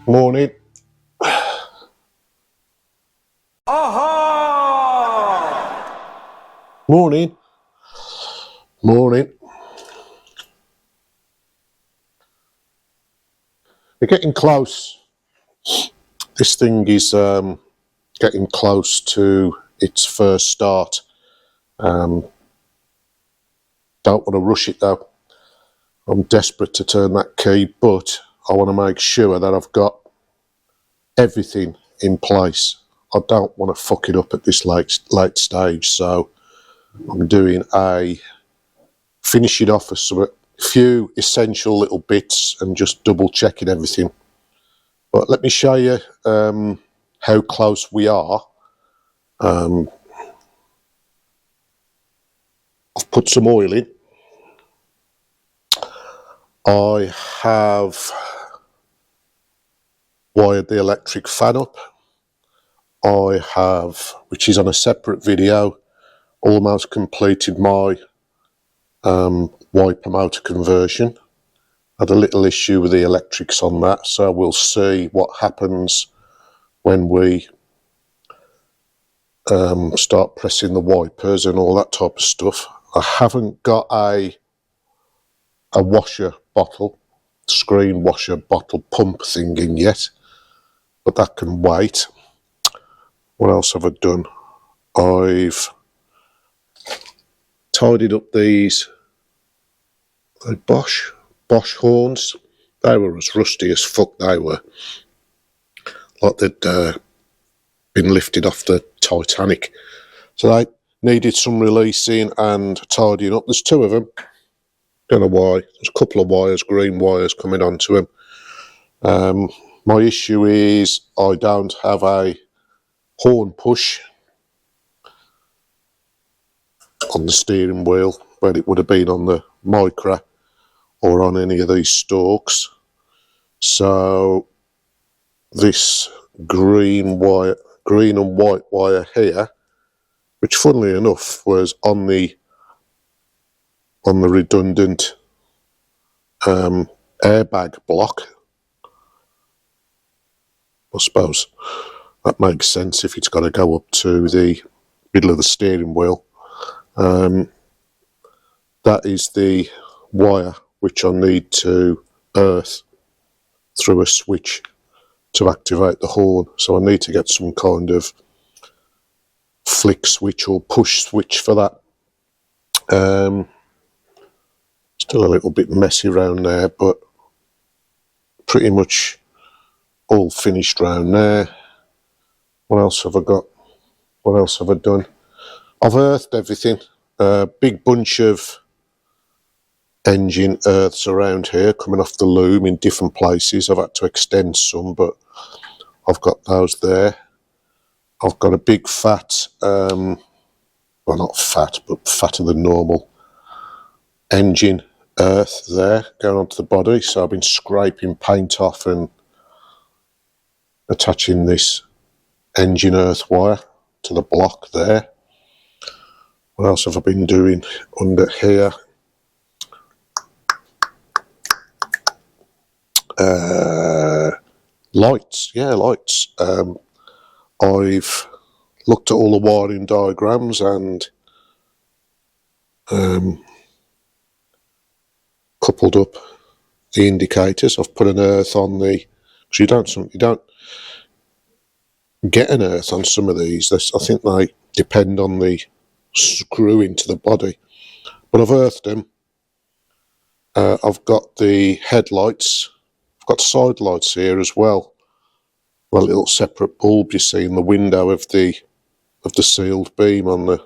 Morning. Aha! Morning. Morning. We're getting close. This thing is getting close to its first start. Don't want to rush it though. I'm desperate to turn that key, but I want to make sure that I've got everything in place. I don't want to fuck it up at this late stage, so I'm doing finish it off with a few essential little bits and just double checking everything. But let me show you how close we are. I've put some oil in. I have wired the electric fan up. I have, which is on a separate video, almost completed my wiper motor conversion. Had a little issue with the electrics on that, so we'll see what happens when we start pressing the wipers and all that type of stuff. I haven't got a washer bottle, screen washer bottle pump thing in yet, but that can wait. What else have I done? I've tidied up these Bosch horns. They were as rusty as fuck, they were. Like they'd been lifted off the Titanic. So they needed some releasing and tidying up. There's two of them. Don't know why. There's a couple of wires, green wires coming onto them. My issue is I don't have a horn push on the steering wheel where it would have been on the Micra or on any of these stalks. So this green and white wire here, which funnily enough was on the redundant airbag block. I suppose that makes sense if it's got to go up to the middle of the steering wheel. That is the wire which I need to earth through a switch to activate the horn. So I need to get some kind of flick switch or push switch for that. Still a little bit messy around there, but pretty much all finished round there. What else have I got? What else have I done? I've earthed everything. A big bunch of engine earths around here coming off the loom in different places. I've had to extend some, but I've got those there. I've got a big fat, well not fat, but fatter than normal engine earth there going onto the body. So I've been scraping paint off and attaching this engine earth wire to the block there. What else have I been doing under here? Lights, yeah, lights. I've looked at all the wiring diagrams and coupled up the indicators. I've put an earth on the, because you don't get an earth on some of these. I think they depend on the screw into the body, but I've earthed them. I've got the headlights. I've got side lights here as well. A little separate bulb you see in the window of the sealed beam on the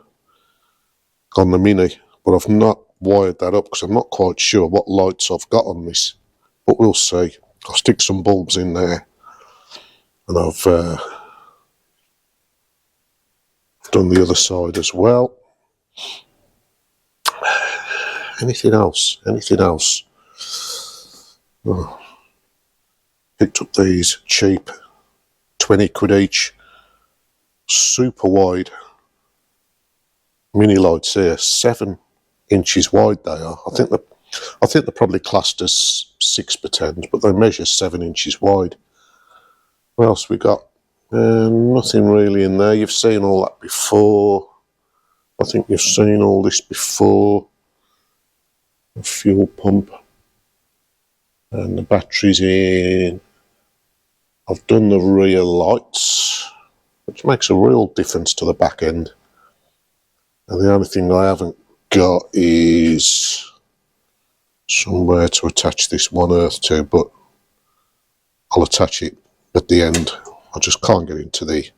Mini, but I've not wired that up because I'm not quite sure what lights I've got on this, but we'll see. I'll stick some bulbs in there, and I've done the other side as well. Anything else? Anything else? Oh. Picked up these cheap 20 quid each super wide mini lights here, 7 inches wide they are. I think they're probably classed as 6x10s, but they measure 7 inches wide. What else we got? Nothing really in there. You've seen all that before. I think you've seen all this before. A fuel pump. And the battery's in. I've done the rear lights, which makes a real difference to the back end. And the only thing I haven't got is somewhere to attach this one earth to, but I'll attach it at the end. I just can't get into the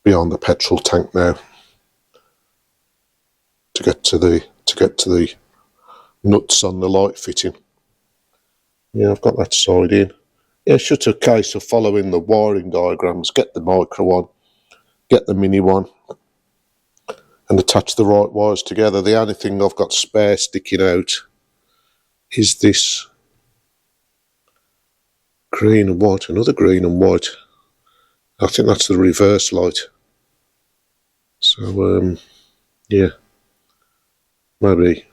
beyond the petrol tank now to get to the nuts on the light fitting. Yeah, I've got that side in. Yeah, it's just a case of following the wiring diagrams, get the Micra one, get the Mini one, and attach the right wires together. The only thing I've got spare sticking out is this green and white, another green and white. I think that's the reverse light. So, yeah, maybe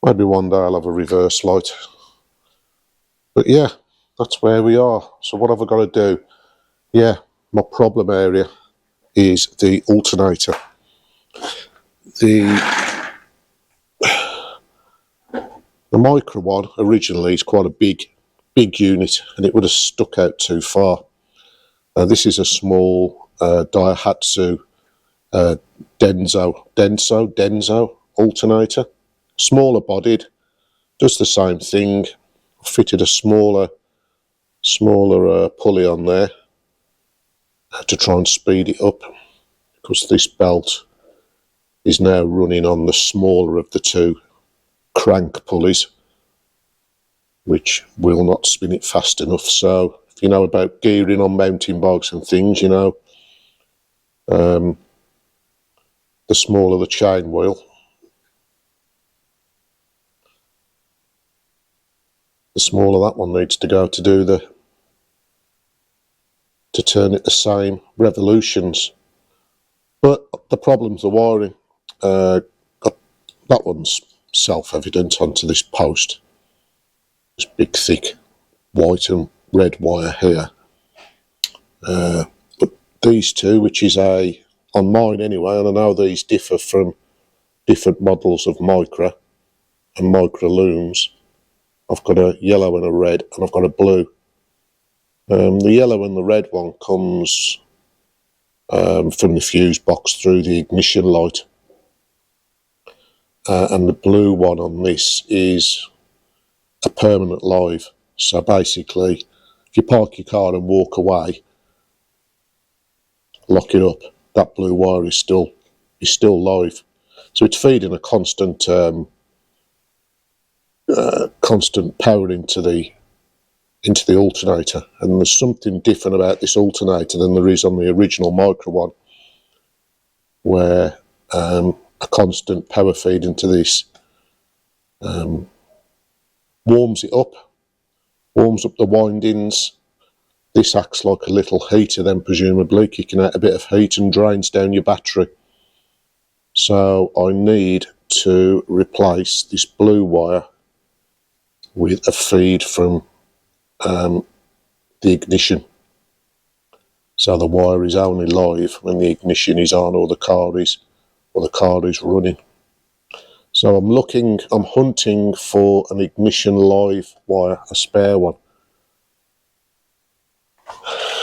one day I'll have a reverse light. But yeah, that's where we are. So what have I got to do? Yeah, my problem area is the alternator. The Micra one originally is quite a big unit, and it would have stuck out too far. This is a small Daihatsu Denso alternator, smaller bodied, does the same thing. Fitted a smaller pulley on there to try and speed it up, because this belt is now running on the smaller of the two crank pulleys, which will not spin it fast enough. So if you know about gearing on mountain bikes and things, you know, the smaller the chain wheel, the smaller that one needs to go to do to turn it the same revolutions. But the problem's the wiring. That one's self-evident onto this post. This big thick white and red wire here. But these two, which is on mine anyway, and I know these differ from different models of Micra and Micra looms. I've got a yellow and a red, and I've got a blue. The yellow and the red one comes from the fuse box through the ignition light. And the blue one on this is a permanent live. So basically, if you park your car and walk away, lock it up, that blue wire is still live. So it's feeding a constant power into the alternator. And there's something different about this alternator than there is on the original Micra one, where a constant power feed into this warms it up, warms up the windings. This acts like a little heater, then presumably kicking out a bit of heat and drains down your battery. So I need to replace this blue wire with a feed from the ignition. So the wire is only live when the ignition is on or the car is running. So I'm hunting for an ignition live wire, a spare one.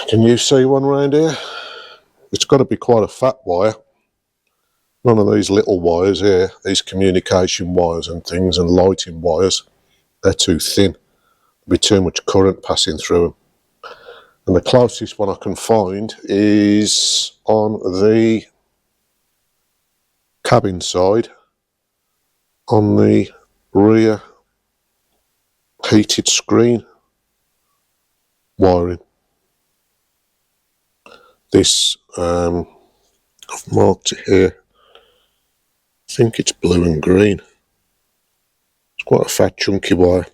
Can you see one around here? It's got to be quite a fat wire. None of these little wires here, these communication wires and things and lighting wires, they're too thin. There'll be too much current passing through them. And the closest one I can find is on the cabin side, on the rear heated screen wiring. This, I've marked it here. I think it's blue and green. It's quite a fat, chunky wire.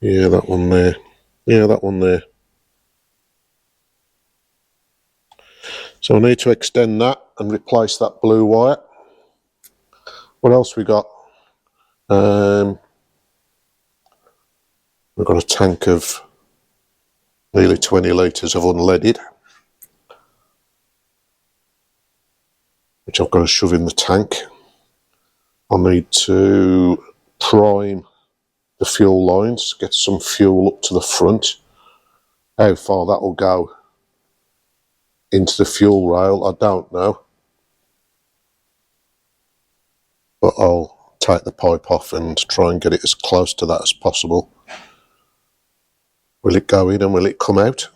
Yeah, that one there. Yeah, that one there. So I need to extend that and replace that blue wire. What else we got? We've got a tank of nearly 20 litres of unleaded, which I've got to shove in the tank. I need to prime the fuel lines, get some fuel up to the front. How far that will go into the fuel rail, I don't know. But I'll take the pipe off and try and get it as close to that as possible. Will it go in and will it come out?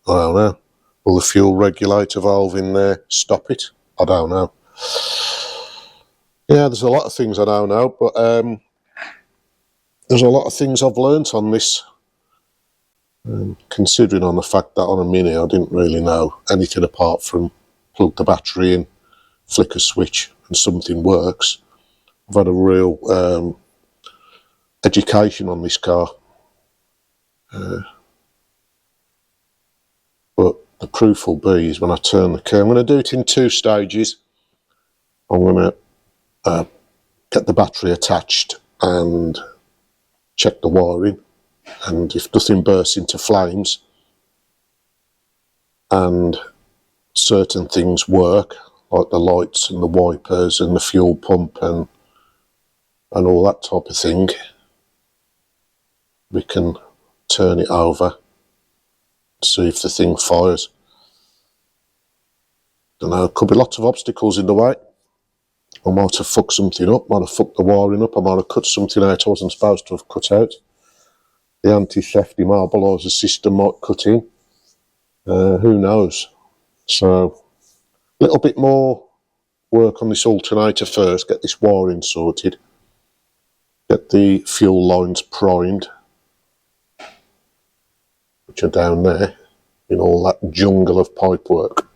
I don't know. Will the fuel regulator valve in there stop it? I don't know. Yeah, there's a lot of things I don't know, but there's a lot of things I've learnt on this. Considering on the fact that on a Mini I didn't really know anything apart from plug the battery in, flick a switch and something works. I've had a real education on this car. But the proof will be is when I turn the key. I'm going to do it in 2 stages. I'm going to get the battery attached and check the wiring, and if nothing bursts into flames and certain things work, like the lights and the wipers and the fuel pump and all that type of thing, we can turn it over, see if the thing fires. Don't know, could be lots of obstacles in the way. I might have fucked something up, might have fucked the wiring up, I might have cut something out I wasn't supposed to have cut out. The anti-theft immobiliser system might cut in. Who knows? So, a little bit more work on this alternator first, get this wiring sorted, get the fuel lines primed, which are down there in all that jungle of pipework,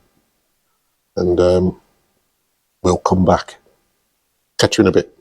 and we'll come back. Catch you in a bit.